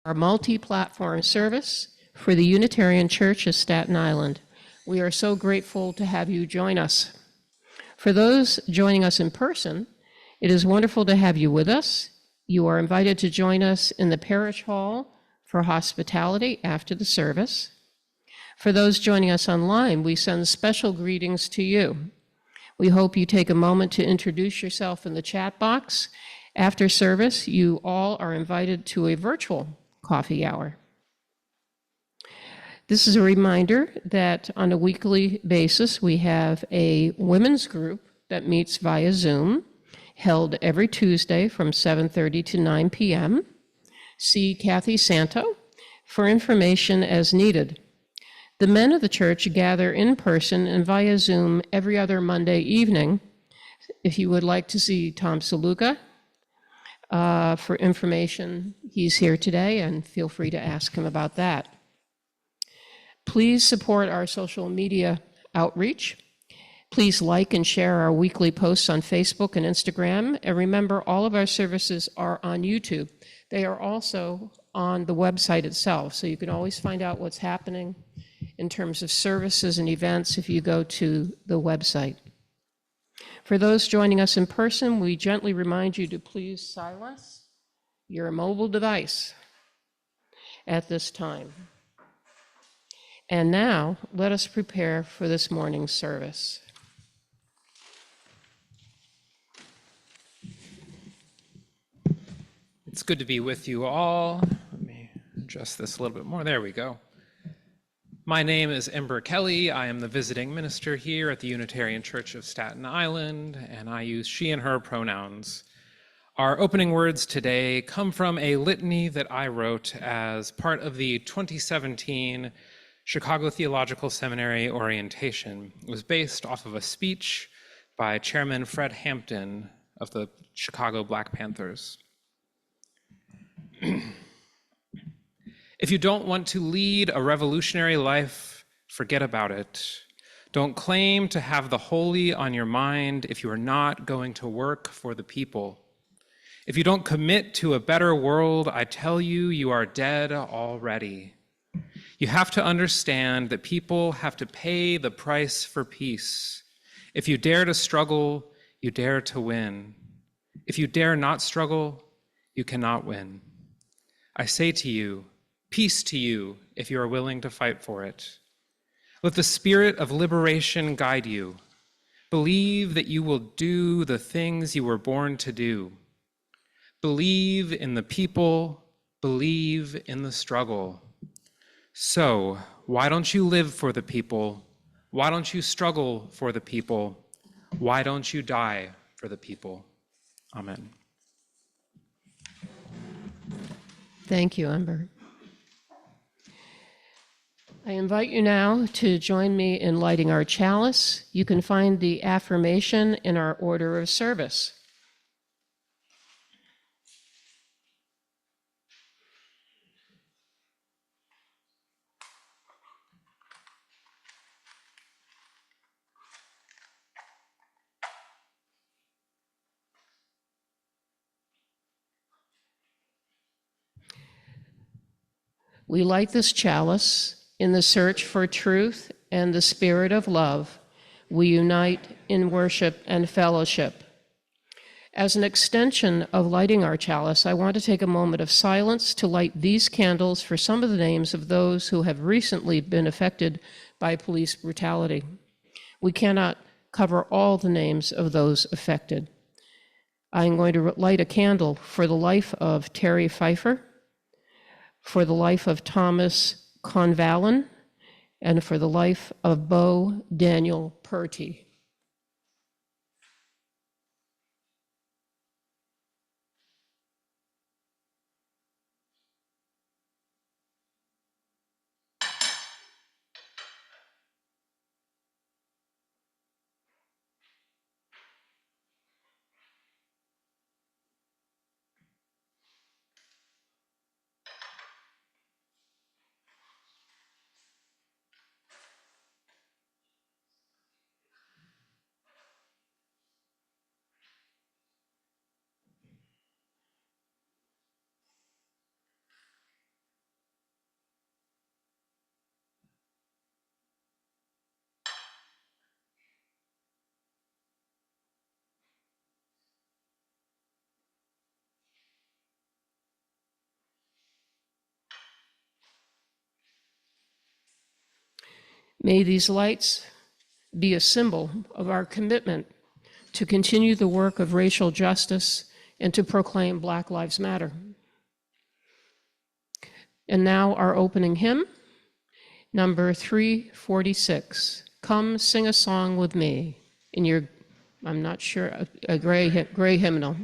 our multi-platform service for the Unitarian Church of Staten Island. We are so grateful to have you join us. For those joining us in person, it is wonderful to have you with us. You are invited to join us in the parish hall for hospitality after the service. For those joining us online, we send special greetings to you. We hope you take a moment to introduce yourself in the chat box. After service, you all are invited to a virtual coffee hour. This is a reminder that on a weekly basis, we have a women's group that meets via Zoom, held every Tuesday from 7:30 to 9 p.m. See Kathy Santo for information as needed. The men of the church gather in person and via Zoom every other Monday evening. If you would like to see Tom Saluka for information, he's here today, and feel free to ask him about that. Please support our social media outreach. Please like and share our weekly posts on Facebook and Instagram. And remember, all of our services are on YouTube. They are also on the website itself, so you can always find out what's happening in terms of services and events if you go to the website. For those joining us in person, we gently remind you to please silence your mobile device at this time. And now, let us prepare for this morning's service. It's good to be with you all. Let me adjust this a little bit more. There we go. My name is Ember Kelley. I am the visiting minister here at the Unitarian Church of Staten Island, and I use she and her pronouns. Our opening words today come from a litany that I wrote as part of the 2017 Chicago Theological Seminary orientation. It was based off of a speech by Chairman Fred Hampton of the Chicago Black Panthers. If you don't want to lead a revolutionary life, forget about it. Don't claim to have the holy on your mind if you are not going to work for the people. If you don't commit to a better world, I tell you, you are dead already. You have to understand that people have to pay the price for peace. If you dare to struggle, you dare to win. If you dare not struggle, you cannot win. I say to you, peace to you if you are willing to fight for it. Let the spirit of liberation guide you. Believe that you will do the things you were born to do. Believe in the people, believe in the struggle. So, why don't you live for the people? Why don't you struggle for the people? Why don't you die for the people? Amen. Thank you, Ember. I invite you now to join me in lighting our chalice. You can find the affirmation in our order of service. We light this chalice in the search for truth and the spirit of love. We unite in worship and fellowship. As an extension of lighting our chalice, I want to take a moment of silence to light these candles for some of the names of those who have recently been affected by police brutality. We cannot cover all the names of those affected. I'm going to light a candle for the life of Terry Pfeiffer, for the life of Thomas Convalin, and for the life of Bo Daniel Purty. May these lights be a symbol of our commitment to continue the work of racial justice and to proclaim Black Lives Matter. And now our opening hymn, number 346. Come sing a song with me in your, I'm not sure, a gray hymnal.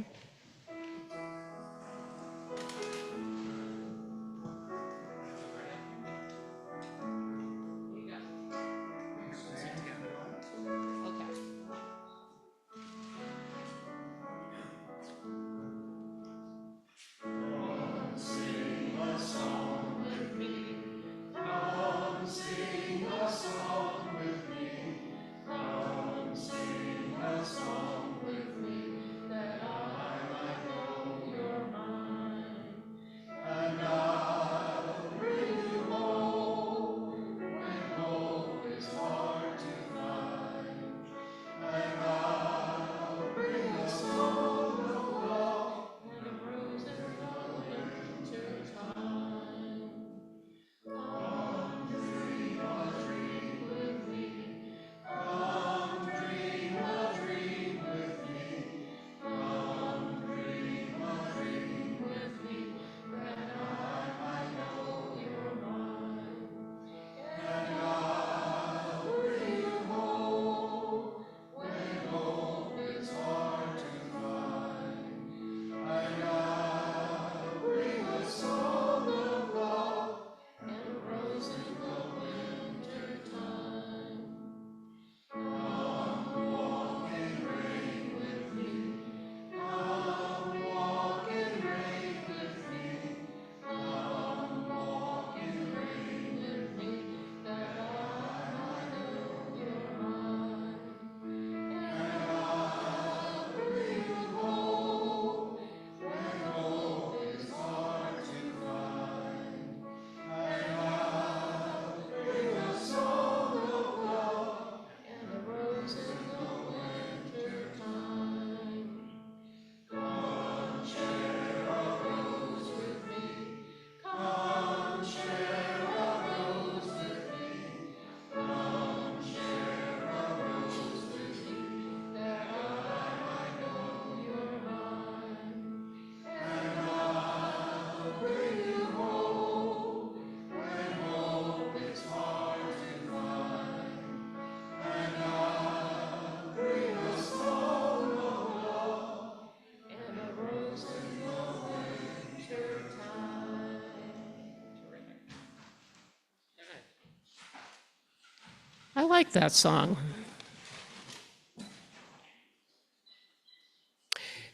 I like that song.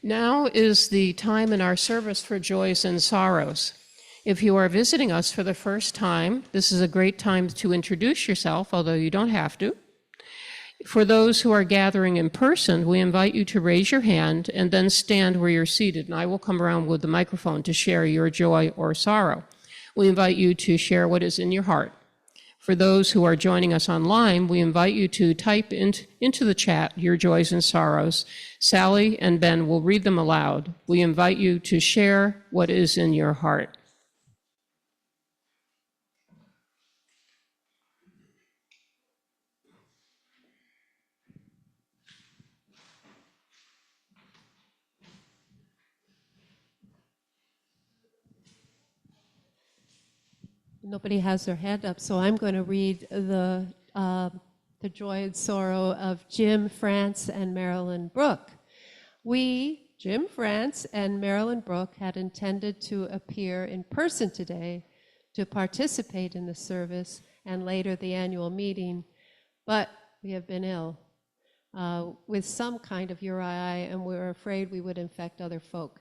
Now is the time in our service for joys and sorrows. If you are visiting us for the first time, this is a great time to introduce yourself, although you don't have to. For those who are gathering in person, we invite you to raise your hand and then stand where you're seated, and I will come around with the microphone to share your joy or sorrow. We invite you to share what is in your heart. For those who are joining us online, we invite you to type into the chat your joys and sorrows. Sally and Ben will read them aloud. We invite you to share what is in your heart. Nobody has their hand up, so I'm going to read the joy and sorrow of Jim France and Marilyn Brooke. We, Jim France and Marilyn Brooke, had intended to appear in person today to participate in the service and later the annual meeting, but we have been ill with some kind of URI, and we're afraid we would infect other folk.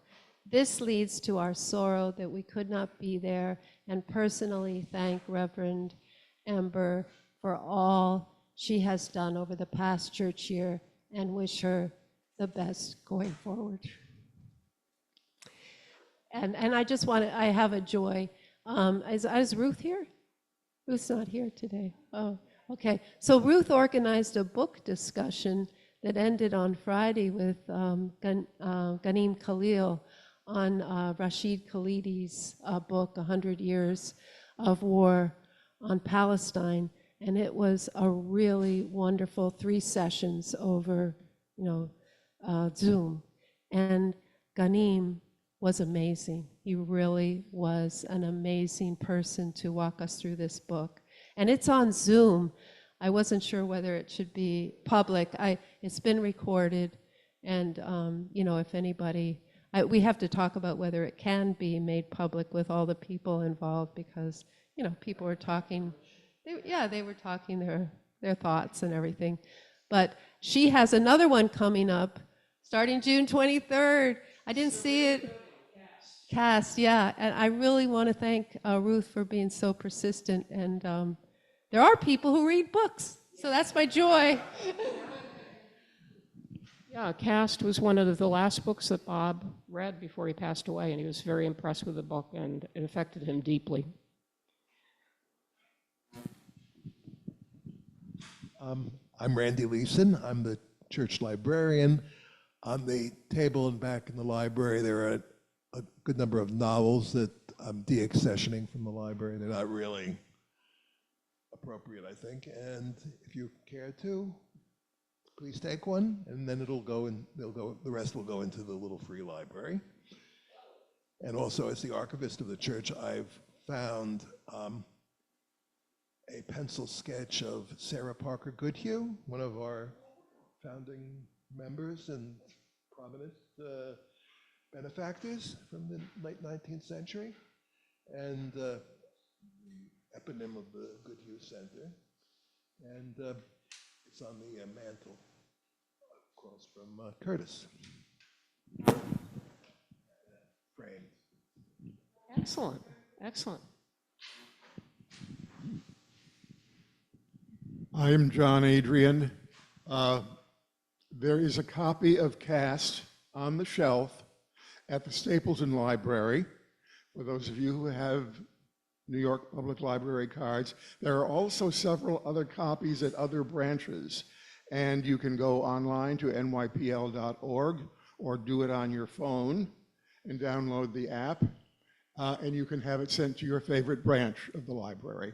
This leads to our sorrow that we could not be there, and personally thank Reverend Ember for all she has done over the past church year and wish her the best going forward. And I just want to, I have a joy. Is Ruth here? Ruth's not here today. Oh, okay. So Ruth organized a book discussion that ended on Friday with Ghanem Khalil on Rashid Khalidi's book, 100 Years of War on Palestine. And it was a really wonderful 3 sessions over, Zoom. And Ganim was amazing. He really was an amazing person to walk us through this book. And it's on Zoom. I wasn't sure whether it should be public. It's been recorded, and if anybody, we have to talk about whether it can be made public with all the people involved, because people were talking. They were talking their thoughts and everything. But she has another one coming up, starting June 23rd. I didn't see it. Cast, yeah. And I really want to thank Ruth for being so persistent. And there are people who read books, so that's my joy. Yeah, Cast was one of the last books that Bob read before he passed away, and he was very impressed with the book, and it affected him deeply. I'm Randy Leeson. I'm the church librarian. On the table and back in the library, there are a good number of novels that I'm de-accessioning from the library. They're not really appropriate, I think. And if you care to, please take one, and then the rest will go into the little free library. And also, as the archivist of the church, I've found a pencil sketch of Sarah Parker Goodhue, one of our founding members and prominent benefactors from the late 19th century, and the eponym of the Goodhue Center. And it's on the mantle across from Curtis. Framed. Excellent, excellent. I am John Adrian. There is a copy of Cast on the shelf at the Stapleton Library. For those of you who have New York Public Library cards, there are also several other copies at other branches. And you can go online to nypl.org or do it on your phone and download the app. And you can have it sent to your favorite branch of the library.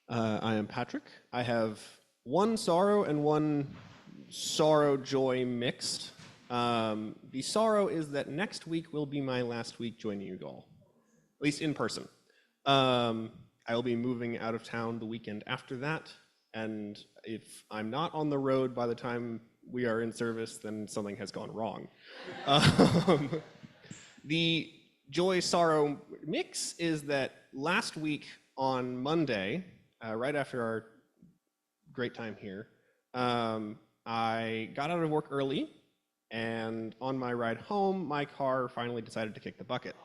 I am Patrick. I have one sorrow and one sorrow joy mixed. The sorrow is that next week will be my last week joining you all, at least in person. I will be moving out of town the weekend after that, and if I'm not on the road by the time we are in service, then something has gone wrong. The joy-sorrow mix is that last week on Monday, right after our great time here, I got out of work early, and on my ride home, my car finally decided to kick the bucket.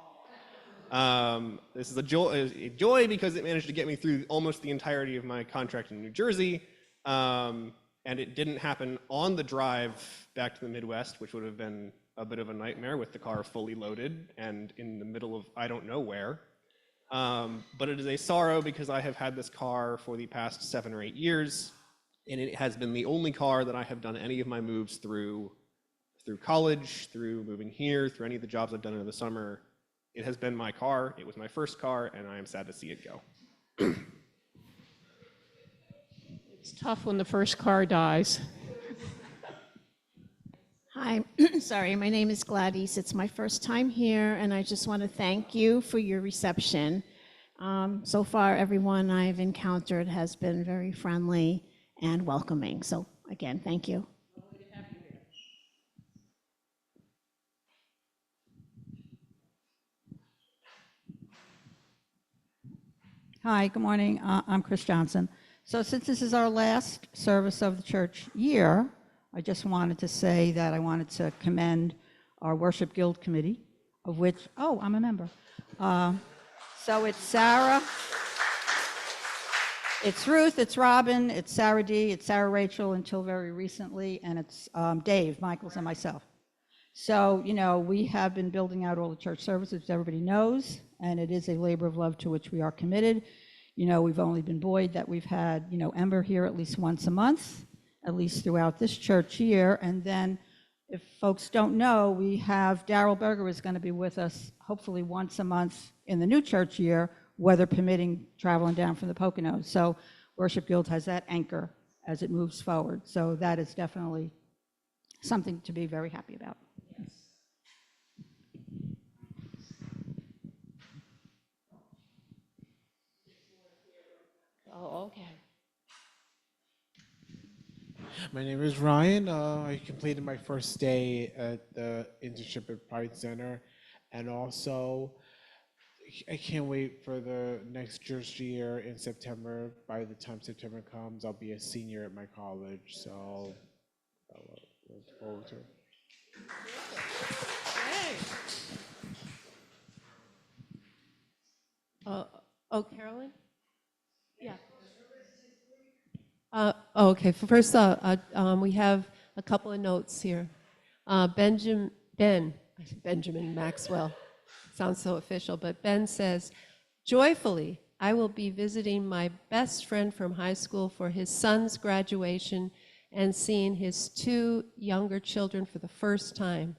This is a joy because it managed to get me through almost the entirety of my contract in New Jersey, and it didn't happen on the drive back to the Midwest, which would have been a bit of a nightmare with the car fully loaded and in the middle of I don't know where. But it is a sorrow because I have had this car for the past 7 or 8 years, and it has been the only car that I have done any of my moves through college, through moving here, through any of the jobs I've done in the summer. It has been my car. It was my first car, and I am sad to see it go. It's tough when the first car dies. Hi, sorry, my name is Gladys. It's my first time here, and I just want to thank you for your reception. So far, everyone I've encountered has been very friendly and welcoming. So again, thank you. Hi, good morning. I'm Chris Johnson. So since this is our last service of the church year, I just wanted to say that I wanted to commend our Worship Guild Committee, of which, I'm a member. So it's Sarah, it's Ruth, it's Robin, it's Sarah D, it's Sarah Rachel until very recently, and it's Dave, Michaels, and myself. So, we have been building out all the church services, everybody knows, and it is a labor of love to which we are committed. We've only been buoyed that we've had, Ember here at least once a month, at least throughout this church year, and then if folks don't know, we have Daryl Berger is going to be with us hopefully once a month in the new church year, weather permitting, traveling down from the Poconos. So Worship Guild has that anchor as it moves forward. So that is definitely something to be very happy about. Oh, okay. My name is Ryan. I completed my first day at the internship at Pride Center, and also I can't wait for the next church year in September. By the time September comes, I'll be a senior at my college, so I'll look forward to it. Carolyn? Yeah. Okay, first, we have a couple of notes here. Benjamin Maxwell, sounds so official, but Ben says, joyfully, I will be visiting my best friend from high school for his son's graduation and seeing his 2 younger children for the first time.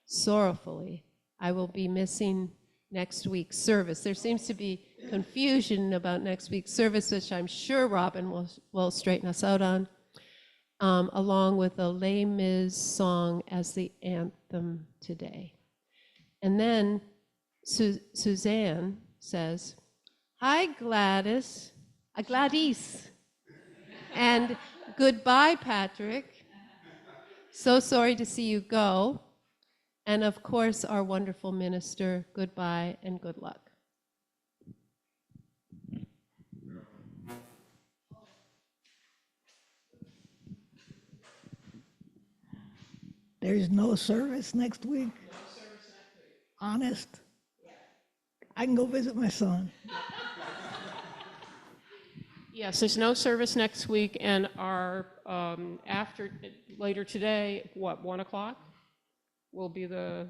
Sorrowfully, I will be missing next week's service. There seems to be confusion about next week's service, which I'm sure Robin will straighten us out on, along with a Les Mis song as the anthem today. And then Suzanne says, hi, Gladys, and goodbye, Patrick. So sorry to see you go. And of course, our wonderful minister, goodbye and good luck. There's no service next week? Honest? I can go visit my son. Yes, there's no service next week, and our later today, 1 o'clock, will be the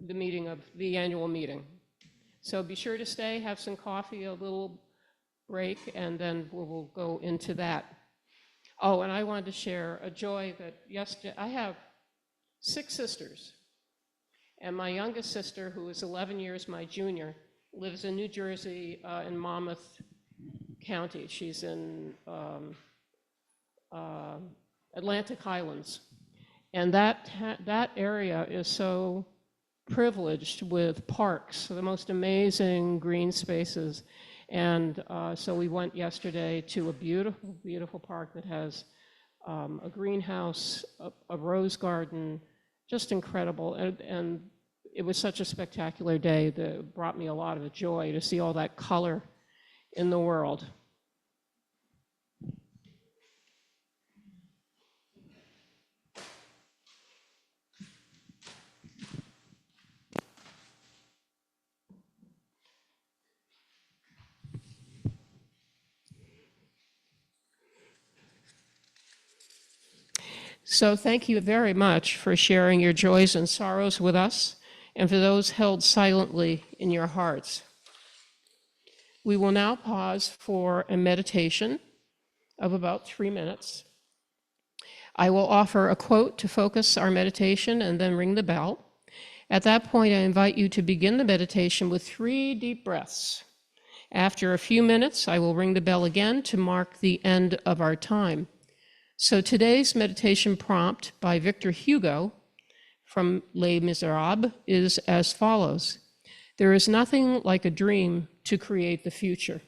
meeting of the annual meeting. So be sure to stay, have some coffee, a little break, and then we'll go into that. Oh, and I wanted to share a joy that yesterday, I have 6 sisters, and my youngest sister, who is 11 years my junior, lives in New Jersey in Monmouth County. She's in Atlantic Highlands. And that area is so privileged with parks, the most amazing green spaces. And so we went yesterday to a beautiful, beautiful park that has a greenhouse, a rose garden, just incredible. And it was such a spectacular day that brought me a lot of joy to see all that color in the world. So thank you very much for sharing your joys and sorrows with us, and for those held silently in your hearts. We will now pause for a meditation of about 3 minutes. I will offer a quote to focus our meditation and then ring the bell. At that point, I invite you to begin the meditation with 3 deep breaths. After a few minutes, I will ring the bell again to mark the end of our time. So today's meditation prompt by Victor Hugo from Les Miserables is as follows. There is nothing like a dream to create the future.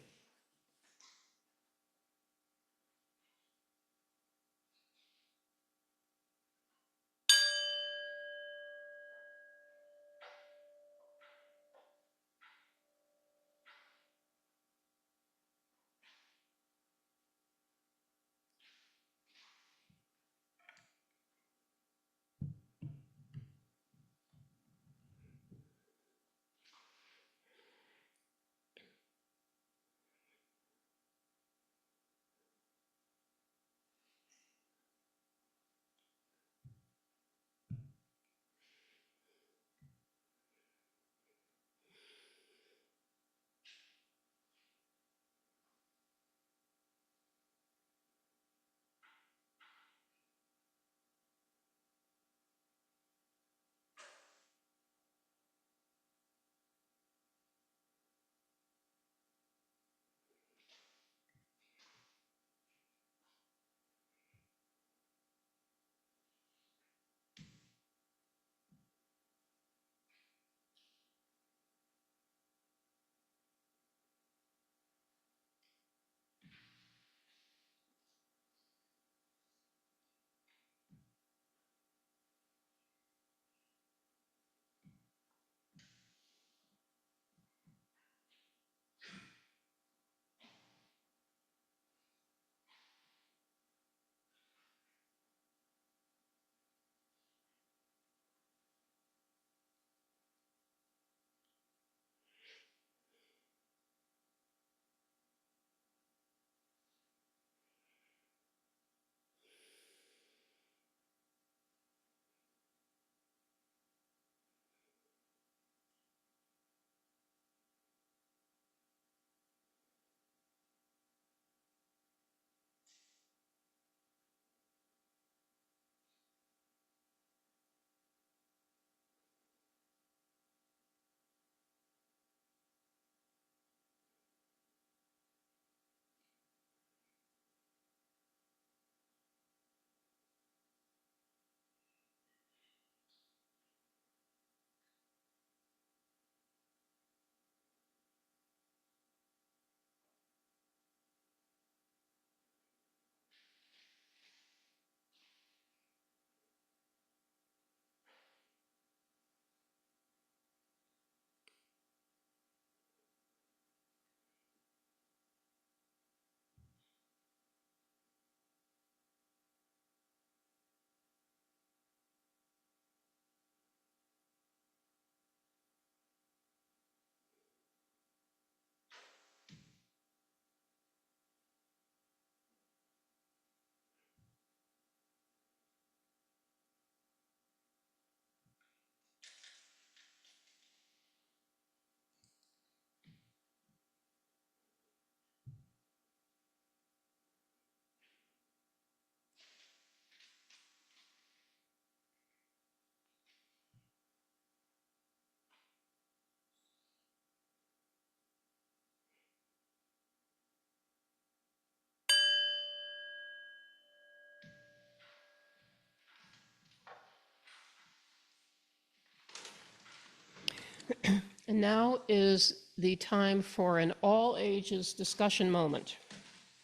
And now is the time for an all ages discussion moment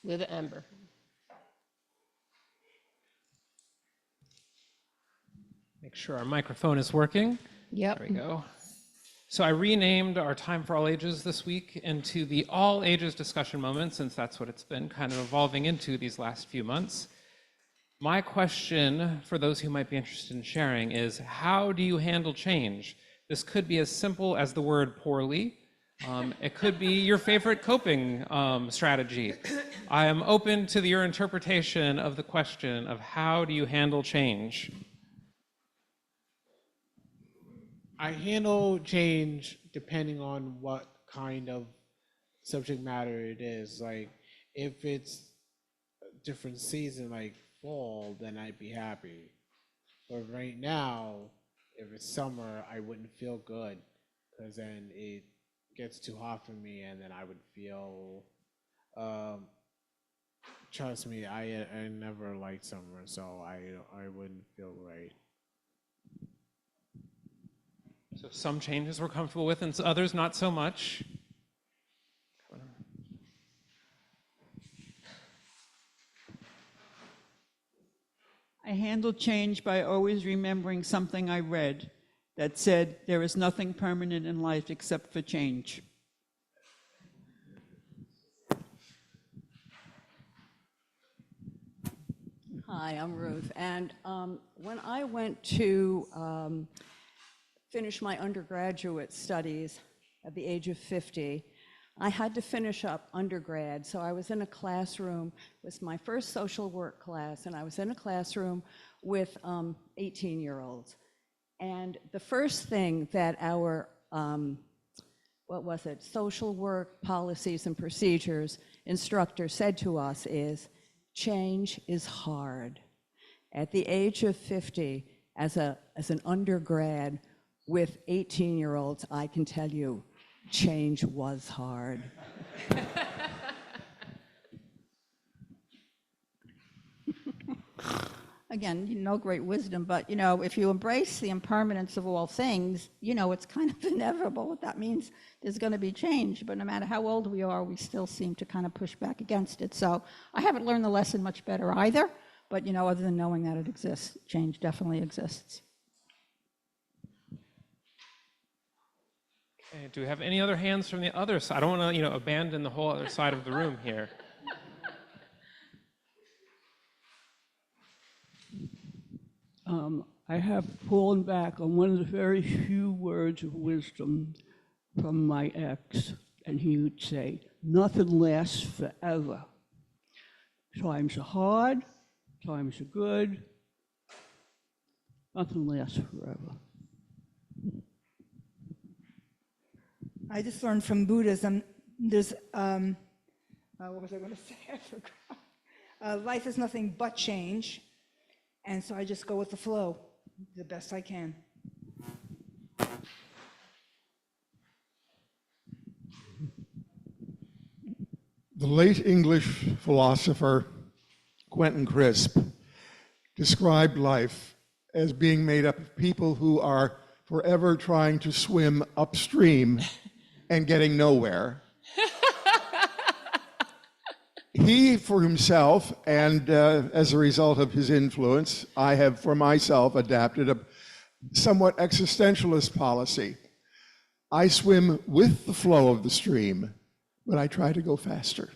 with Ember. Make sure our microphone is working. Yep. There we go. So I renamed our Time for All Ages this week into the All Ages Discussion Moment, since that's what it's been kind of evolving into these last few months. My question for those who might be interested in sharing is, how do you handle change? This could be as simple as the word poorly. It could be your favorite coping strategy. I am open to your interpretation of the question of how do you handle change? I handle change depending on what kind of subject matter it is. Like, if it's a different season, like fall, then I'd be happy. But right now, if it's summer, I wouldn't feel good, because then it gets too hot for me, and then I would feel, trust me, I never liked summer, so I wouldn't feel right. So some changes we're comfortable with and others not so much. I handle change by always remembering something I read that said, there is nothing permanent in life except for change. Hi, I'm Ruth. And when I went to finish my undergraduate studies at the age of 50, I had to finish up undergrad. So I was in a classroom, it was my first social work class, and I was in a classroom with 18-year-olds. And the first thing that our, social work policies and procedures instructor said to us is, change is hard. At the age of 50, as an undergrad with 18-year-olds, I can tell you, change was hard. Again, no great wisdom, but if you embrace the impermanence of all things, it's kind of inevitable. That means there's going to be change, but no matter how old we are, we still seem to kind of push back against it. So I haven't learned the lesson much better either, but other than knowing that it exists, change definitely exists. Okay, do we have any other hands from the other side? I don't want to, abandon the whole other side of the room here. I have fallen back on one of the very few words of wisdom from my ex, and he would say, nothing lasts forever. Times are hard, times are good, nothing lasts forever. I just learned from Buddhism, there's, what was I going to say? I forgot. Life is nothing but change, and so I just go with the flow the best I can. The late English philosopher Quentin Crisp described life as being made up of people who are forever trying to swim upstream and getting nowhere. He, for himself, and as a result of his influence, I have, for myself, adapted a somewhat existentialist policy. I swim with the flow of the stream, but I try to go faster.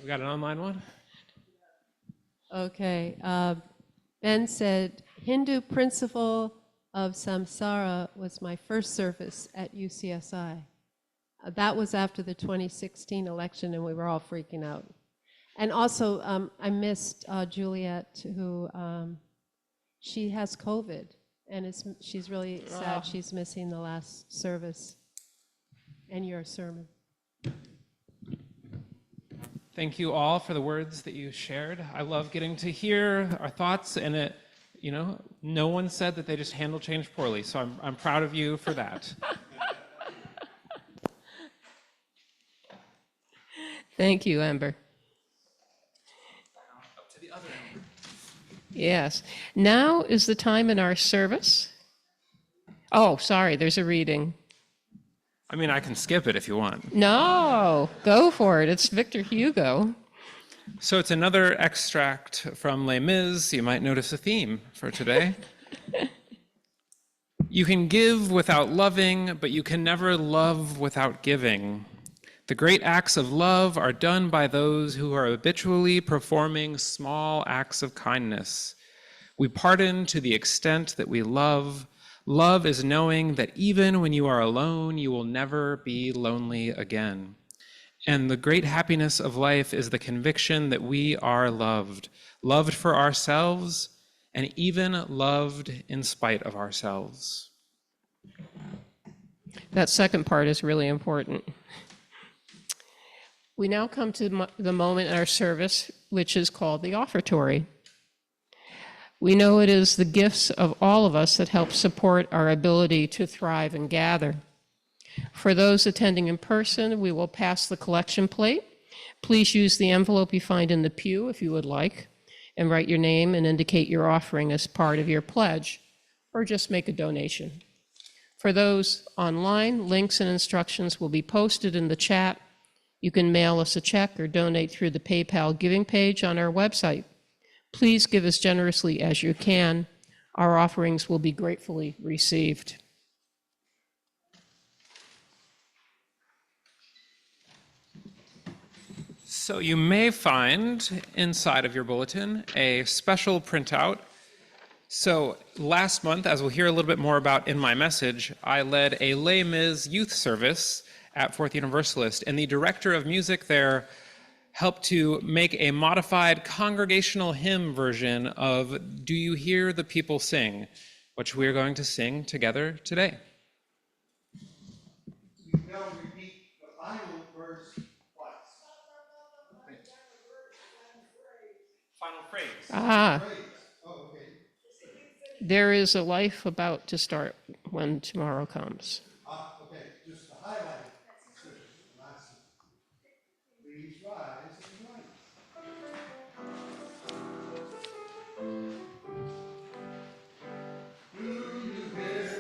We got an online one? Okay. Ben said, Hindu principle of samsara was my first service at UCSI. That was after the 2016 election, and we were all freaking out. And also, I missed Juliet, who she has COVID, and she's really sad she's missing the last service and your sermon. Thank you all for the words that you shared. I love getting to hear our thoughts, and no one said that they just handle change poorly, so I'm proud of you for that. Thank you, Ember. Up to the other Ember. Yes. Now is the time in our service Oh, sorry, there's a reading. I mean, I can skip it if you want. No, go for it. It's Victor Hugo. So it's another extract from Les Mis. You might notice a theme for today. You can give without loving, but you can never love without giving. The great acts of love are done by those who are habitually performing small acts of kindness. We pardon to the extent that we love. Love is knowing that even when you are alone, you will never be lonely again. And the great happiness of life is the conviction that we are loved, loved for ourselves, and even loved in spite of ourselves. That second part is really important. We now come to the moment in our service, which is called the offertory. We know it is the gifts of all of us that help support our ability to thrive and gather. For those attending in person, we will pass the collection plate. Please use the envelope you find in the pew if you would like, and write your name and indicate your offering as part of your pledge, or just make a donation. For those online, links and instructions will be posted in the chat. You can mail us a check or donate through the PayPal giving page on our website. Please give as generously as you can. Our offerings will be gratefully received. So you may find inside of your bulletin a special printout. So last month, as we'll hear a little bit more about in my message, I led a Les Mis youth service at Fourth Universalist, and the director of music there helped to make a modified congregational hymn version of Do You Hear the People Sing, which we're going to sing together today. You now repeat the final verse twice. Final phrase. Ah, Oh, okay. there is a life about to start when tomorrow comes. Okay, just to highlight it. Last. Please rise and join us.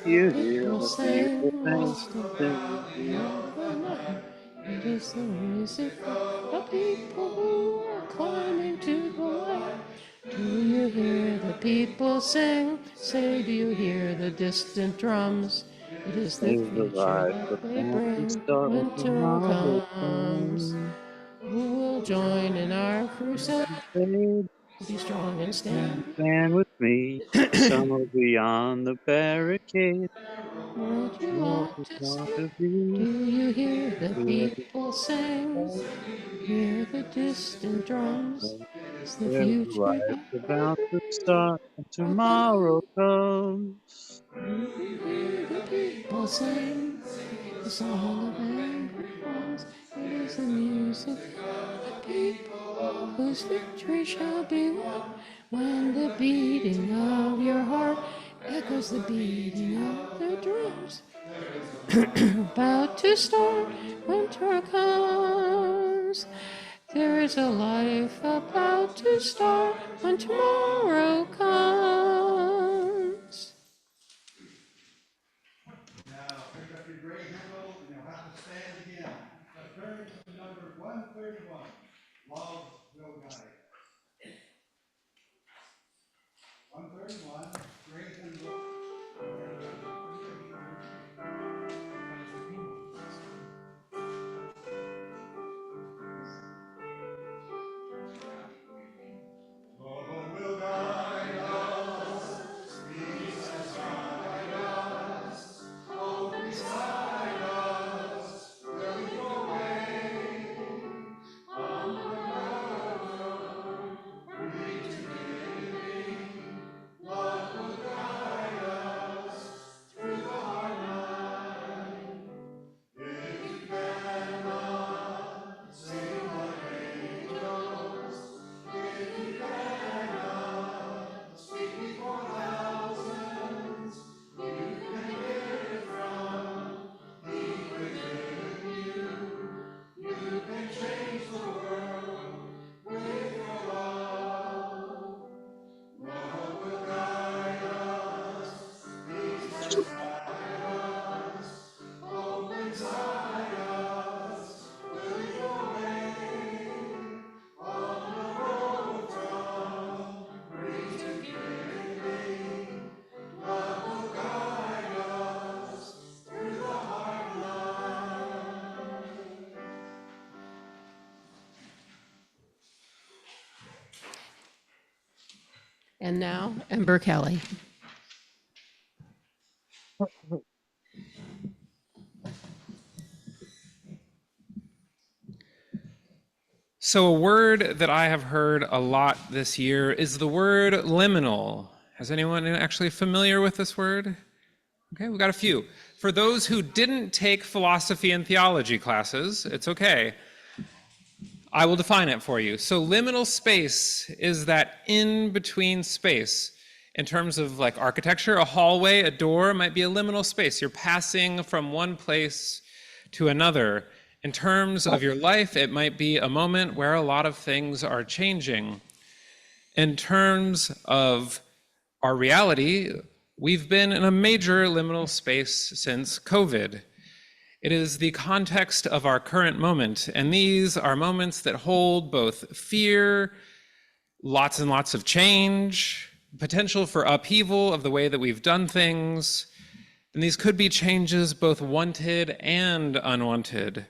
You hear People the people sing, sing, resting sing, of the night. It is the music of the people who are climbing to the light. Do you hear the people sing? Say, do you hear the distant drums? It is the is the future life that they about to bring start when when tomorrow tomorrow comes. comes. Who will join in our crusade? Say, Be strong and stand. stand with me. Some will be on the barricade. Would you What want is to not see? to be? Do you hear the Hear the people sing? Hear the distant drums? It's the there's a future life that they about to bring. start when tomorrow comes. You hear the people sing the song of angry ones. It is the music of the people whose victory shall be won. When the beating of your heart echoes the beating of the drums. About to start, winter comes. There is a life about to start when tomorrow comes. Now pick up your gray hymnal and you'll have to stand again. Now turn to number 131. Love will guide. 131, gray hymnal. Love will guide us, peace has guide us, hope beside us, will lead the way. On the road And now, Ember Kelley. So a word that I have heard a lot this year is the word liminal. Is anyone actually familiar with this word? Okay, we've got a few. For those who didn't take philosophy and theology classes, it's okay. I will define it for you. So liminal space is that in-between space. In terms of like architecture, a hallway, a door might be a liminal space. You're passing from one place to another. In terms of your life, it might be a moment where a lot of things are changing. In terms of our reality, we've been in a major liminal space since COVID. It is the context of our current moment, and these are moments that hold both fear, lots and lots of change, potential for upheaval of the way that we've done things, and these could be changes both wanted and unwanted.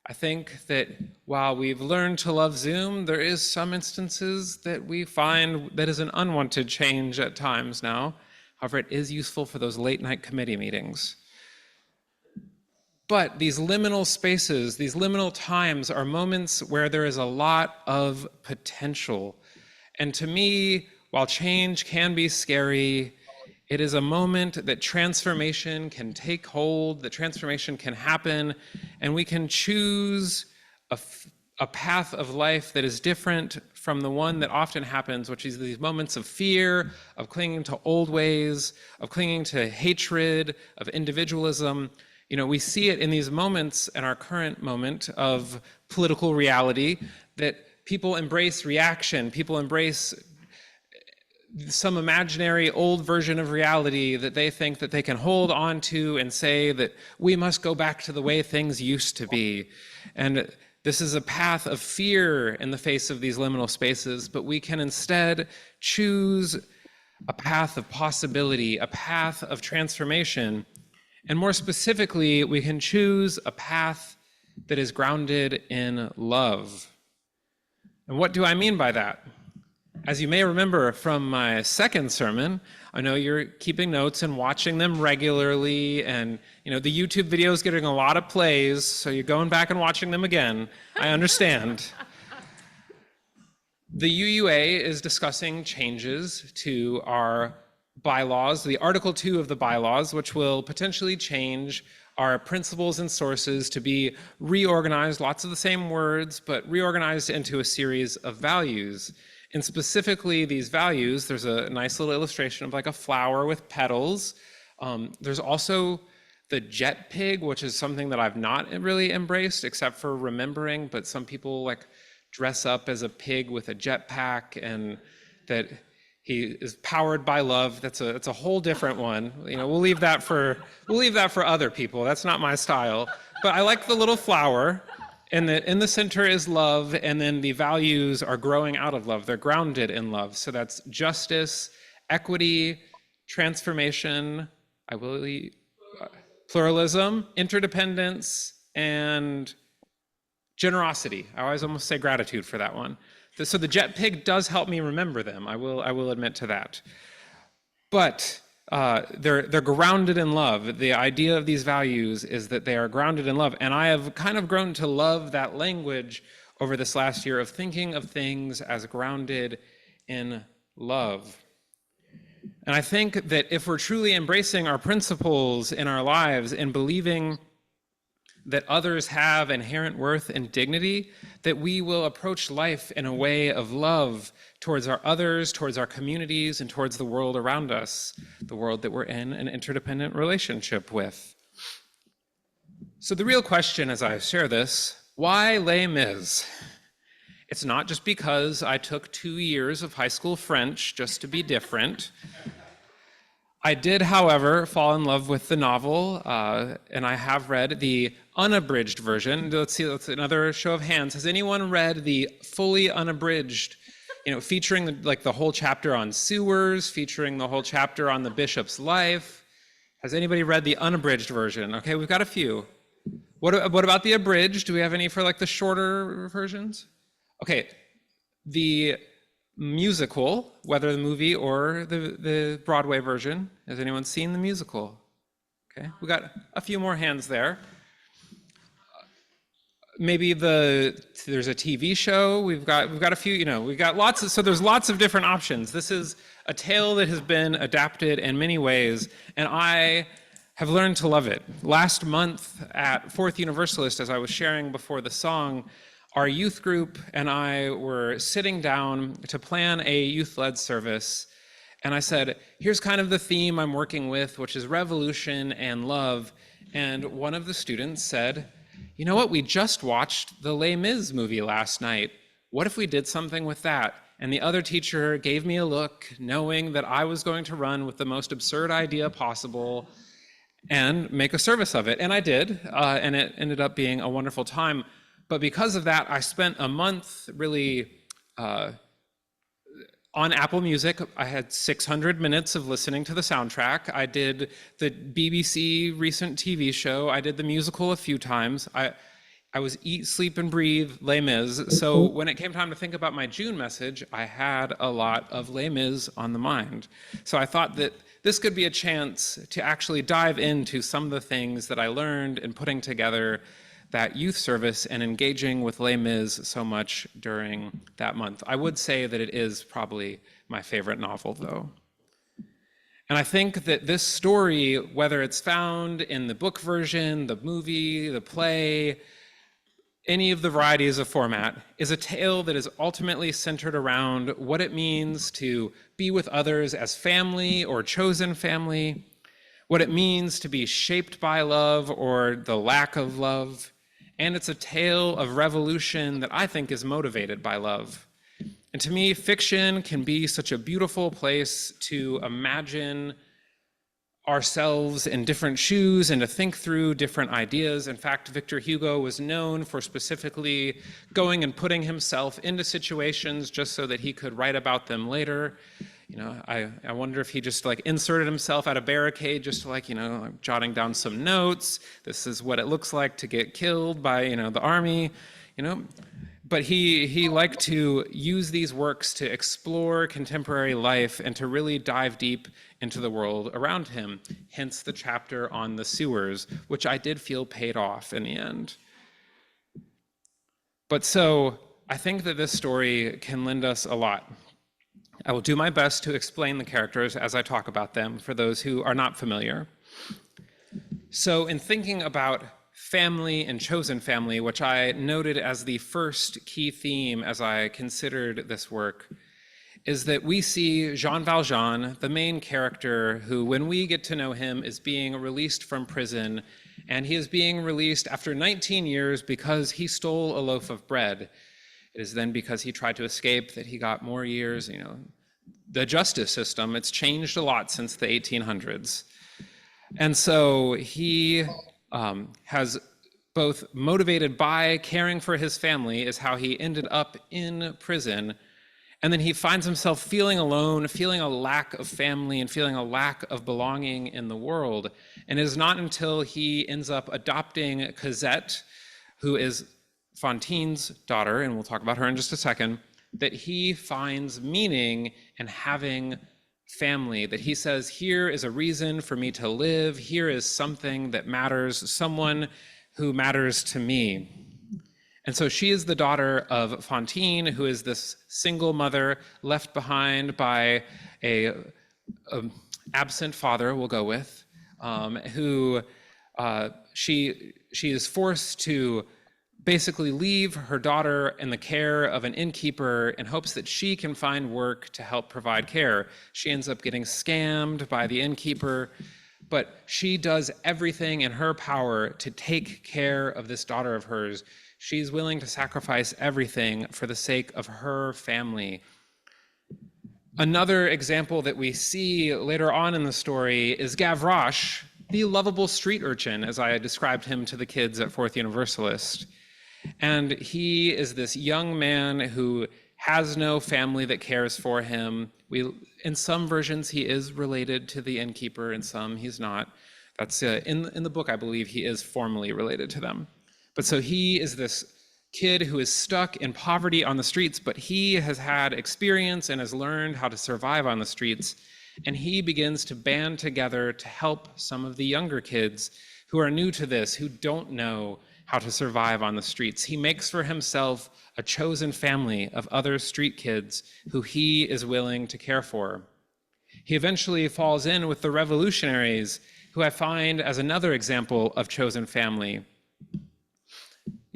I think that while we've learned to love Zoom, there is some instances that we find that is an unwanted change at times now. However, it is useful for those late night committee meetings. But these liminal spaces, these liminal times are moments where there is a lot of potential. And to me, while change can be scary, it is a moment that transformation can take hold, that transformation can happen, and we can choose a path of life that is different from the one that often happens, which is these moments of fear, of clinging to old ways, of clinging to hatred, of individualism. You know, we see it in these moments, in our current moment of political reality, that people embrace reaction, people embrace some imaginary old version of reality that they think that they can hold on to and say that we must go back to the way things used to be. And this is a path of fear in the face of these liminal spaces, but we can instead choose a path of possibility, a path of transformation. And more specifically, we can choose a path that is grounded in love. And what do I mean by that? As you may remember from my second sermon, I know you're keeping notes and watching them regularly, and you know the YouTube video is getting a lot of plays, so you're going back and watching them again. I understand. The UUA is discussing changes to our bylaws, the Article 2 of the bylaws, which will potentially change our principles and sources to be reorganized, lots of the same words, but reorganized into a series of values. And specifically these values, there's a nice little illustration of like a flower with petals. There's also the jet pig, which is something that I've not really embraced except for remembering, but some people like dress up as a pig with a jetpack and that he is powered by love. It's a whole different one. You know, we'll leave that for other people. That's not my style. But I like the little flower. And in the center is love, and then the values are growing out of love. They're grounded in love. So that's justice, equity, transformation, pluralism, interdependence, and generosity. I always almost say gratitude for that one. So the jet pig does help me remember them. I will admit to that. But they're grounded in love. The idea of these values is that they are grounded in love. And I have kind of grown to love that language over this last year of thinking of things as grounded in love. And I think that if we're truly embracing our principles in our lives and believing that others have inherent worth and dignity, that we will approach life in a way of love towards our others, towards our communities, and towards the world around us, the world that we're in an interdependent relationship with. So the real question as I share this, why Les Mis? It's not just because I took 2 years of high school French just to be different. I did, however, fall in love with the novel, and I have read the unabridged version. Let's see, that's another show of hands. Has anyone read the fully unabridged, featuring the whole chapter on sewers, featuring the whole chapter on the bishop's life? Has anybody read the unabridged version? Okay, we've got a few. What about the abridged? Do we have any for the shorter versions? Okay, the musical, whether the movie or the Broadway version. Has anyone seen the musical? Okay, we got a few more hands there. Maybe there's a TV show. We've got a few, we've got lots of, so there's lots of different options. This is a tale that has been adapted in many ways, and I have learned to love it. Last month at Fourth Universalist, as I was sharing before the song, our youth group and I were sitting down to plan a youth-led service, and I said, here's kind of the theme I'm working with, which is revolution and love. And one of the students said, you know what, we just watched the Les Mis movie last night. What if we did something with that? And the other teacher gave me a look, knowing that I was going to run with the most absurd idea possible and make a service of it. And I did, and it ended up being a wonderful time. But because of that, I spent a month really on Apple Music. I had 600 minutes of listening to the soundtrack. I did the BBC recent TV show. I did the musical a few times. I was eat, sleep, and breathe Les Mis. So when it came time to think about my June message, I had a lot of Les Mis on the mind. So I thought that this could be a chance to actually dive into some of the things that I learned in putting together that youth service and engaging with Les Mis so much during that month. I would say that it is probably my favorite novel, though. And I think that this story, whether it's found in the book version, the movie, the play, any of the varieties of format, is a tale that is ultimately centered around what it means to be with others as family or chosen family, what it means to be shaped by love or the lack of love. And it's a tale of revolution that I think is motivated by love. And to me, fiction can be such a beautiful place to imagine ourselves in different shoes and to think through different ideas. In fact, Victor Hugo was known for specifically going and putting himself into situations just so that he could write about them later. I wonder if he just inserted himself at a barricade just to jotting down some notes. This is what it looks like to get killed by, the army, But he liked to use these works to explore contemporary life and to really dive deep into the world around him. Hence the chapter on the sewers, which I did feel paid off in the end. But so I think that this story can lend us a lot. I will do my best to explain the characters as I talk about them for those who are not familiar. So in thinking about family and chosen family, which I noted as the first key theme as I considered this work, is that we see Jean Valjean, the main character, who, when we get to know him, is being released from prison, and he is being released after 19 years because he stole a loaf of bread. It is then because he tried to escape that he got more years. The justice system, it's changed a lot since the 1800s. And so he has both motivated by caring for his family is how he ended up in prison. And then he finds himself feeling alone, feeling a lack of family and feeling a lack of belonging in the world. And it is not until he ends up adopting Cosette, who is Fantine's daughter, and we'll talk about her in just a second, that he finds meaning in having family, that he says, here is a reason for me to live, here is something that matters, someone who matters to me. And so she is the daughter of Fantine, who is this single mother left behind by a absent father, we'll go with, who she is forced to basically leave her daughter in the care of an innkeeper in hopes that she can find work to help provide care. She ends up getting scammed by the innkeeper, but she does everything in her power to take care of this daughter of hers. She's willing to sacrifice everything for the sake of her family. Another example that we see later on in the story is Gavroche, the lovable street urchin, as I had described him to the kids at Fourth Universalist. And he is this young man who has no family that cares for him. In some versions, he is related to the innkeeper, in some he's not. That's in the book, I believe he is formally related to them. But so he is this kid who is stuck in poverty on the streets, but he has had experience and has learned how to survive on the streets. And he begins to band together to help some of the younger kids who are new to this, who don't know how to survive on the streets. He makes for himself a chosen family of other street kids who he is willing to care for. He eventually falls in with the revolutionaries, who I find as another example of chosen family.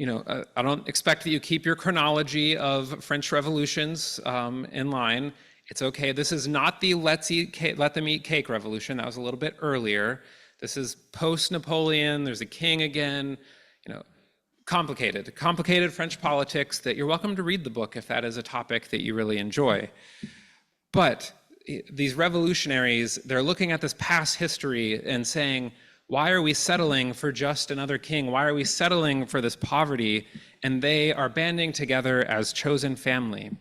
I don't expect that you keep your chronology of French revolutions in line. It's okay. This is not the let them eat cake revolution. That was a little bit earlier. This is post-Napoleon. There's a king again. Complicated French politics that you're welcome to read the book if that is a topic that you really enjoy. But these revolutionaries, they're looking at this past history and saying, why are we settling for just another king? Why are we settling for this poverty? And they are banding together as chosen family.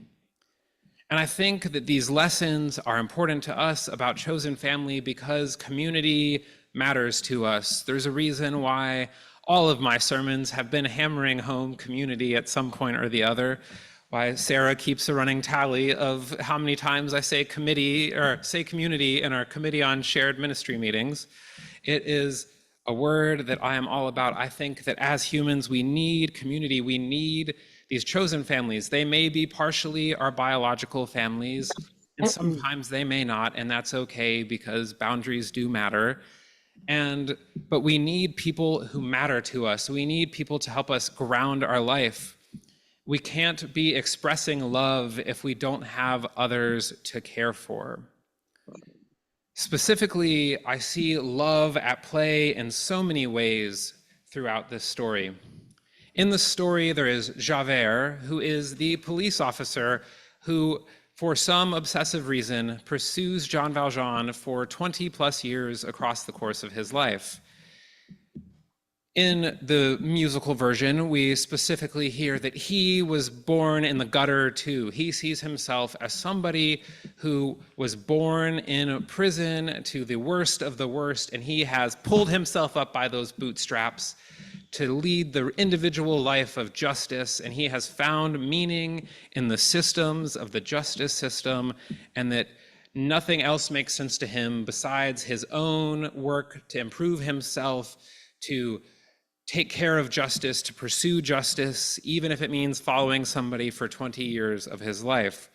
And I think that these lessons are important to us about chosen family because community matters to us. There's a reason why all of my sermons have been hammering home community at some point or the other, why Sarah keeps a running tally of how many times I say community in our Committee on Shared Ministry meetings. It is a word that I am all about. I think that as humans, we need community. We need these chosen families. They may be partially our biological families, and sometimes they may not, and that's okay because boundaries do matter. But we need people who matter to us. We need people to help us ground our life. We can't be expressing love if we don't have others to care for. Specifically, I see love at play in so many ways throughout this story. In the story, there is Javert, who is the police officer who, for some obsessive reason, pursues Jean Valjean for 20 plus years across the course of his life. In the musical version, we specifically hear that he was born in the gutter too. He sees himself as somebody who was born in a prison to the worst of the worst, and he has pulled himself up by those bootstraps to lead the individual life of justice, and he has found meaning in the systems of the justice system, and that nothing else makes sense to him besides his own work to improve himself, to take care of justice, to pursue justice, even if it means following somebody for 20 years of his life.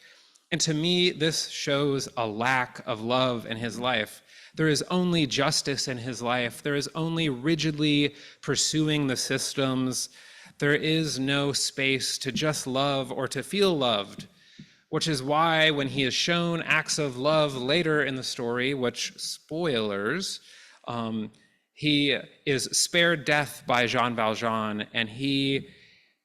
And to me, this shows a lack of love in his life. There is only justice in his life. There is only rigidly pursuing the systems. There is no space to just love or to feel loved, which is why when he is shown acts of love later in the story, which spoilers, he is spared death by Jean Valjean, and he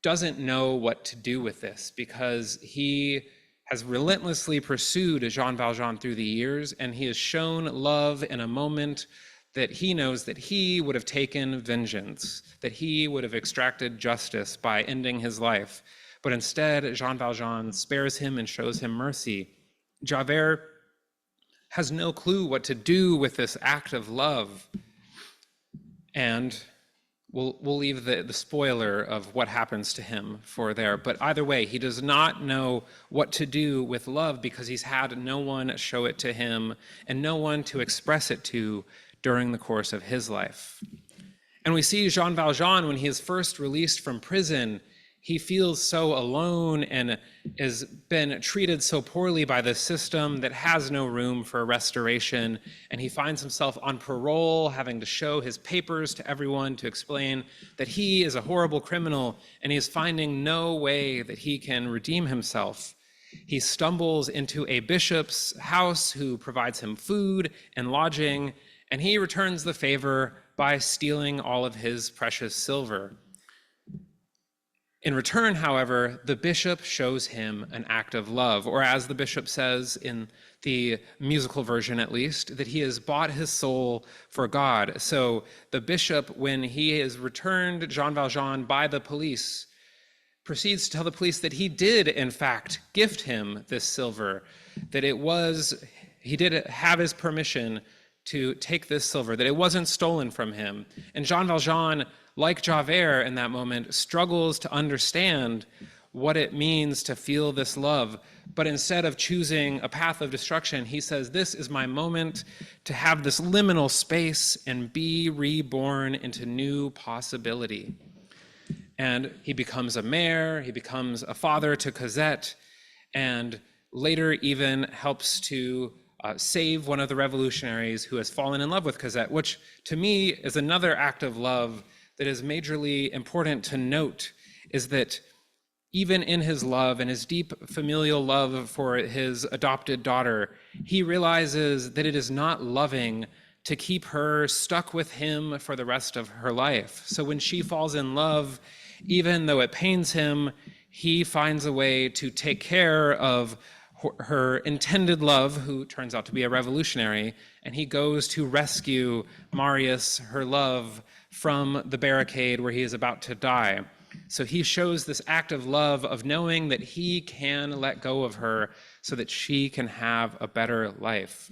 doesn't know what to do with this because he has relentlessly pursued Jean Valjean through the years, and he has shown love in a moment that he knows that he would have taken vengeance, that he would have extracted justice by ending his life. But instead, Jean Valjean spares him and shows him mercy. Javert has no clue what to do with this act of love. And we'll leave the spoiler of what happens to him for there. But either way, he does not know what to do with love because he's had no one show it to him and no one to express it to during the course of his life. And we see Jean Valjean when he is first released from prison. He feels so alone and has been treated so poorly by the system that has no room for restoration. And he finds himself on parole, having to show his papers to everyone to explain that he is a horrible criminal, and he is finding no way that he can redeem himself. He stumbles into a bishop's house who provides him food and lodging, and he returns the favor by stealing all of his precious silver. In return, however, the bishop shows him an act of love, or as the bishop says in the musical version at least, that he has bought his soul for God. So the bishop, when he is returned Jean Valjean by the police, proceeds to tell the police that he did, in fact, gift him this silver, that he did have his permission to take this silver, that it wasn't stolen from him. And Jean Valjean, like Javert in that moment, struggles to understand what it means to feel this love. But instead of choosing a path of destruction, he says, this is my moment to have this liminal space and be reborn into new possibility. And he becomes a mayor, he becomes a father to Cosette, and later even helps to save one of the revolutionaries who has fallen in love with Cosette, which to me is another act of love that is majorly important to note, is that even in his love and his deep familial love for his adopted daughter, he realizes that it is not loving to keep her stuck with him for the rest of her life. So when she falls in love, even though it pains him, he finds a way to take care of her intended love, who turns out to be a revolutionary, and he goes to rescue Marius, her love, from the barricade where he is about to die. So he shows this act of love, of knowing that he can let go of her so that she can have a better life.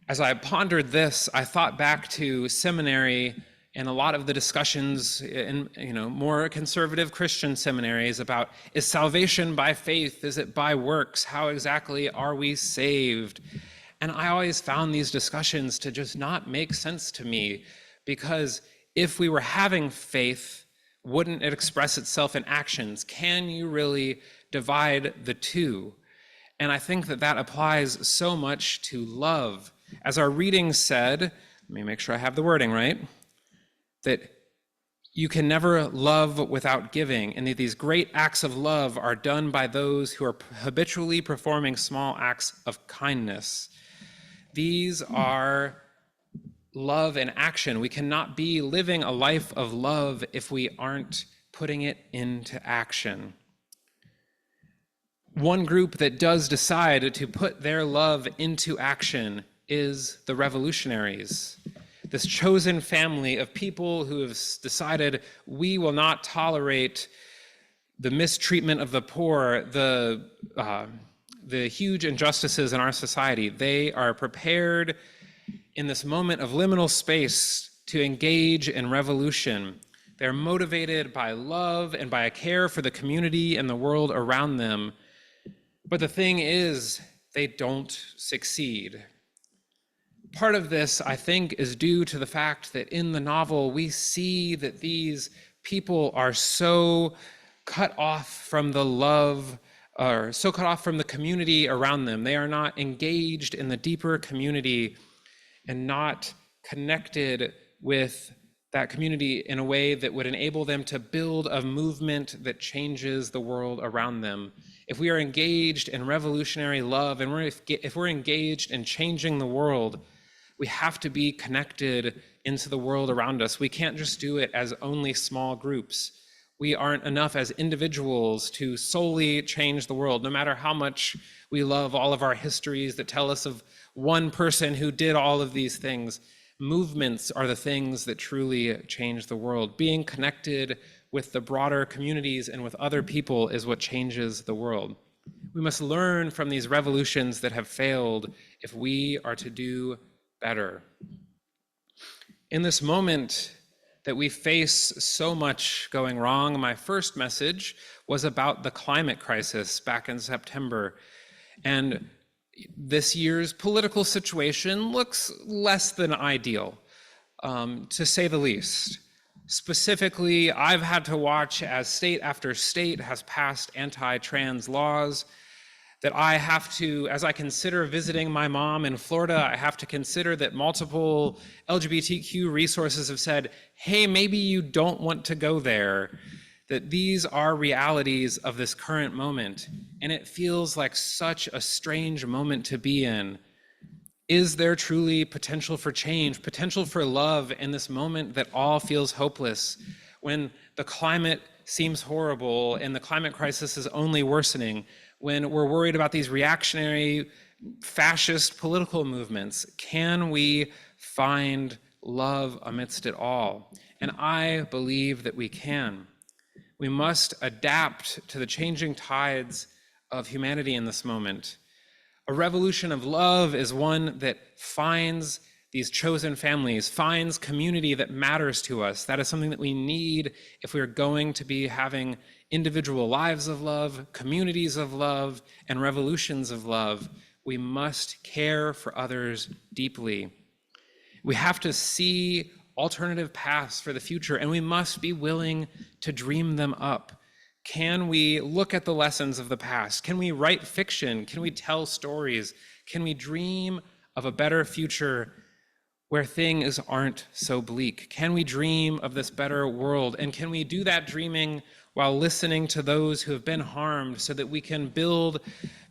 As I pondered this, I thought back to seminary and a lot of the discussions in more conservative Christian seminaries about, is salvation by faith? Is it by works? How exactly are we saved? And I always found these discussions to just not make sense to me, because if we were having faith, wouldn't it express itself in actions? Can you really divide the two? And I think that that applies so much to love. As our reading said, let me make sure I have the wording right, that you can never love without giving, and that these great acts of love are done by those who are habitually performing small acts of kindness. These are love in action. We cannot be living a life of love if we aren't putting it into action. One group that does decide to put their love into action is the revolutionaries. This chosen family of people who have decided, we will not tolerate the mistreatment of the poor, the huge injustices in our society. They are prepared in this moment of liminal space to engage in revolution. They're motivated by love and by a care for the community and the world around them. But the thing is, they don't succeed. Part of this, I think, is due to the fact that in the novel, we see that these people are so cut off from the love, or so cut off from the community around them. They are not engaged in the deeper community and not connected with that community in a way that would enable them to build a movement that changes the world around them. If we are engaged in revolutionary love, and if we're engaged in changing the world, we have to be connected into the world around us. We can't just do it as only small groups. We aren't enough as individuals to solely change the world, no matter how much we love all of our histories that tell us of one person who did all of these things. Movements are the things that truly change the world. Being connected with the broader communities and with other people is what changes the world. We must learn from these revolutions that have failed if we are to do better. In this moment that we face so much going wrong, my first message was about the climate crisis back in September. And this year's political situation looks less than ideal, to say the least. Specifically, I've had to watch as state after state has passed anti-trans laws, that I have to, as I consider visiting my mom in Florida, I have to consider that multiple LGBTQ resources have said, hey, maybe you don't want to go there, that these are realities of this current moment. And it feels like such a strange moment to be in. Is there truly potential for change, potential for love in this moment that all feels hopeless, when the climate seems horrible and the climate crisis is only worsening, when we're worried about these reactionary, fascist political movements? Can we find love amidst it all? And I believe that we can. We must adapt to the changing tides of humanity in this moment. A revolution of love is one that finds these chosen families, finds community that matters to us. That is something that we need if we are going to be having individual lives of love, communities of love, and revolutions of love. We must care for others deeply. We have to see alternative paths for the future, and we must be willing to dream them up. Can we look at the lessons of the past? Can we write fiction? Can we tell stories? Can we dream of a better future where things aren't so bleak? Can we dream of this better world? And can we do that dreaming while listening to those who have been harmed so that we can build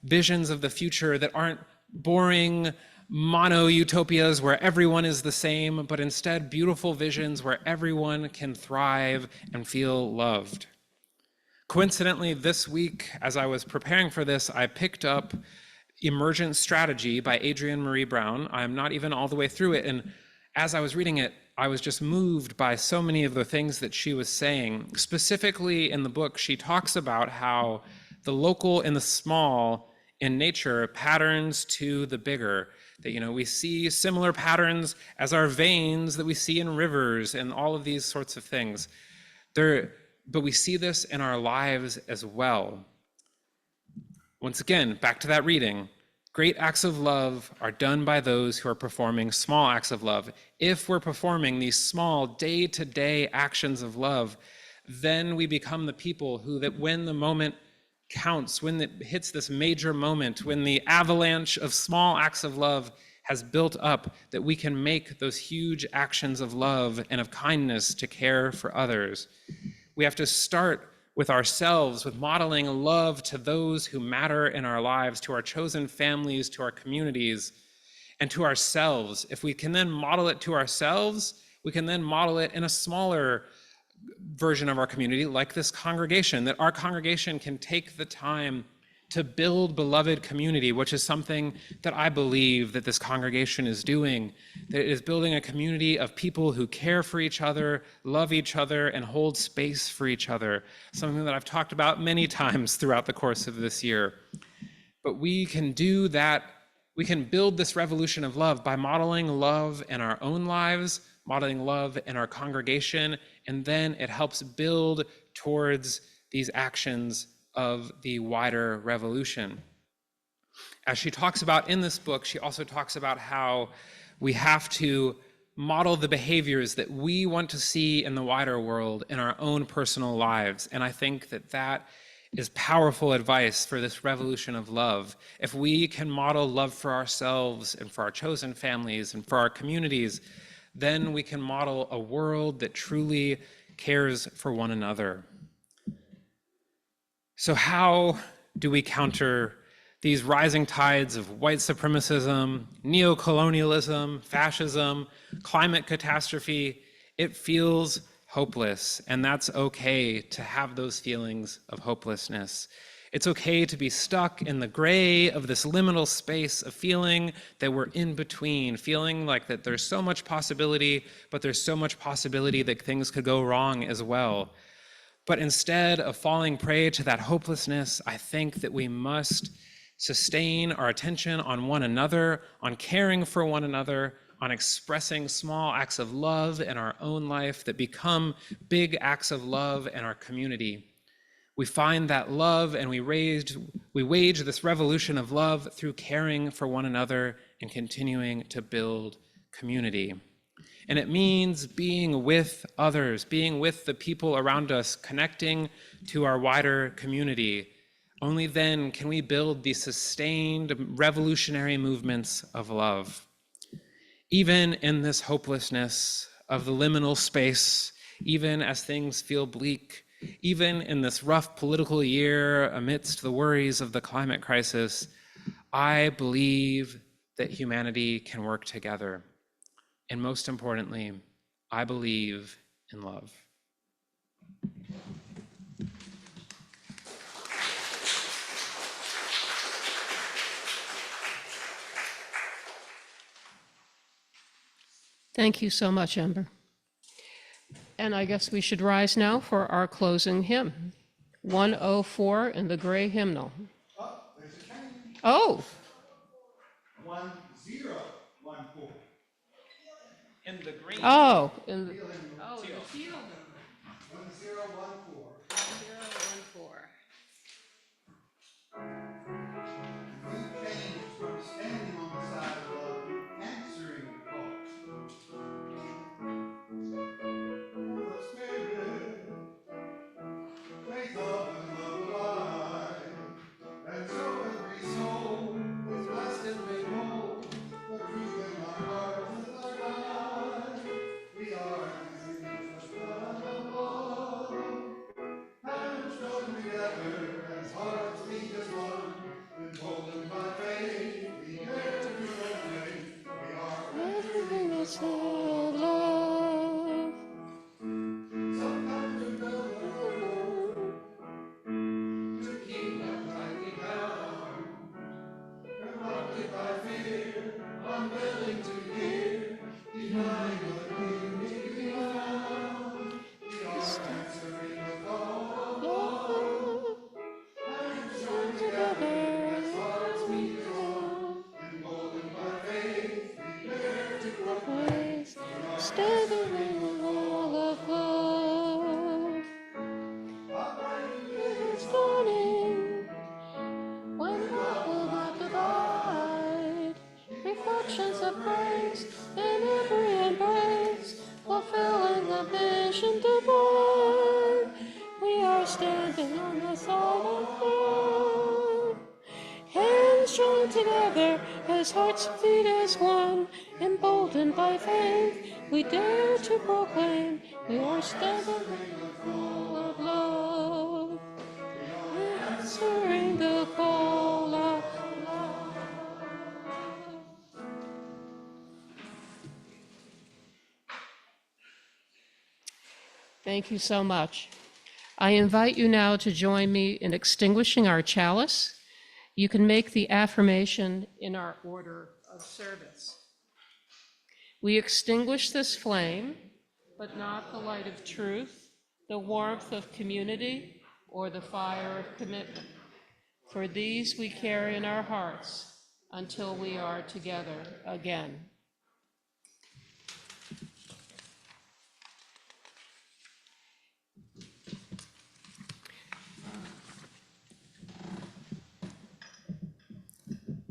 visions of the future that aren't boring mono-utopias where everyone is the same, but instead beautiful visions where everyone can thrive and feel loved? Coincidentally, this week, as I was preparing for this, I picked up Emergent Strategy by Adrienne Marie Brown. I'm not even all the way through it, and as I was reading it, I was just moved by so many of the things that she was saying. Specifically in the book, she talks about how the local and the small in nature patterns to the bigger. That, we see similar patterns as our veins that we see in rivers and all of these sorts of things. But we see this in our lives as well. Once again, back to that reading. Great acts of love are done by those who are performing small acts of love. If we're performing these small day-to-day actions of love, then we become the people who, that when the moment counts, when it hits this major moment, when the avalanche of small acts of love has built up, that we can make those huge actions of love and of kindness to care for others. We have to start with ourselves, with modeling love to those who matter in our lives, to our chosen families, to our communities, and to ourselves. If we can then model it to ourselves, we can then model it in a smaller version of our community, like this congregation, that our congregation can take the time to build beloved community, which is something that I believe that this congregation is doing, that it is building a community of people who care for each other, love each other, and hold space for each other, something that I've talked about many times throughout the course of this year. But we can do that, we can build this revolution of love by modeling love in our own lives, modeling love in our congregation, and then it helps build towards these actions of the wider revolution. As she talks about in this book, she also talks about how we have to model the behaviors that we want to see in the wider world in our own personal lives. And I think that that is powerful advice for this revolution of love. If we can model love for ourselves and for our chosen families and for our communities, then we can model a world that truly cares for one another. So how do we counter these rising tides of white supremacism, neocolonialism, fascism, climate catastrophe? It feels hopeless, and that's okay to have those feelings of hopelessness. It's okay to be stuck in the gray of this liminal space of feeling that we're in between, feeling like that there's so much possibility, but there's so much possibility that things could go wrong as well. But instead of falling prey to that hopelessness, I think that we must sustain our attention on one another, on caring for one another, on expressing small acts of love in our own life that become big acts of love in our community. We find that love and we wage this revolution of love through caring for one another and continuing to build community. And it means being with others, being with the people around us, connecting to our wider community. Only then can we build these sustained revolutionary movements of love. Even in this hopelessness of the liminal space, even as things feel bleak, even in this rough political year amidst the worries of the climate crisis, I believe that humanity can work together. And most importantly, I believe in love. Thank you so much, Ember. And I guess we should rise now for our closing hymn, 104 in the gray hymnal. Oh! 1014. In the green. Oh, in the, Teal. oh, in the teal. 1014. 1014. We changed from standing on the sidewalk to answering the call. The Spirit, faith, love, and love alive. And so every soul is blessed and made whole. The truth in our hearts is our guide. We are Jesus, the Son of love. Hands joined together as hearts beat as one. Emboldened by faith, we dare to proclaim. We are Everything that's love. sometimes we build a road to keep them tightly bound. Corrupted by fear, unwilling to hear, denying the beauty we found. We are answering the call of love. Hands joined together as hearts beat as one. Emboldened by faith, we dare to proclaim. Standing in the wall of love. It's dawning when love will not divide. Reflections of grace in every embrace, fulfilling the vision divine. We are standing on the solid ground. Hands joined together as hearts beat as one. Emboldened by faith, we dare to proclaim. We are standing in the call of love. Answering the call of love. Thank you so much. I invite you now to join me in extinguishing our chalice. You can make the affirmation in our order of service. We extinguish this flame, but not the light of truth, the warmth of community, or the fire of commitment. For these we carry in our hearts until we are together again.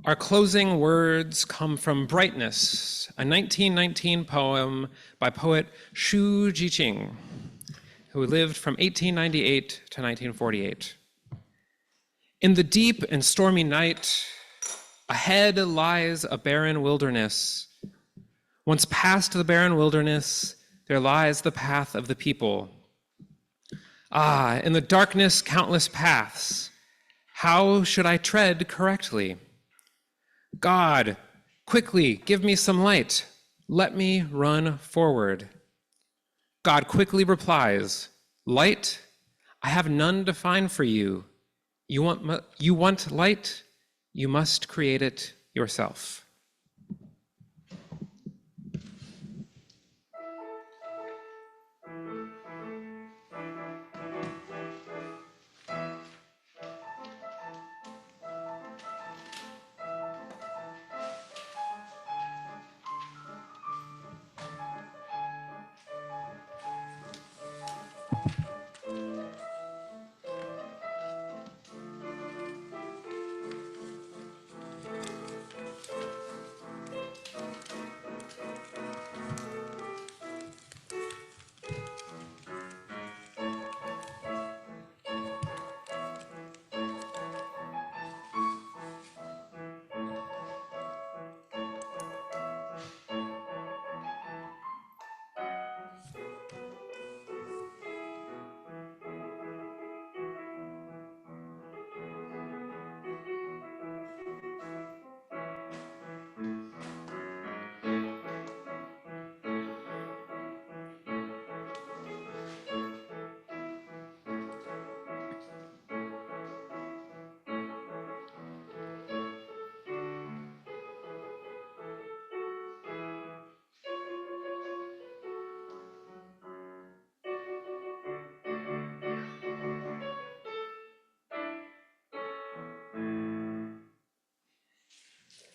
Our closing words come from Brightness, a 1919 poem by poet Xu Jiqing, who lived from 1898 to 1948. In the deep and stormy night, ahead lies a barren wilderness. Once past the barren wilderness, there lies the path of the people. Ah, in the darkness, countless paths. How should I tread correctly? God, quickly give me some light. Let me run forward. God quickly replies, light? I have none to find for you. You want light? You must create it yourself.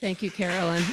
Thank you, Carolyn.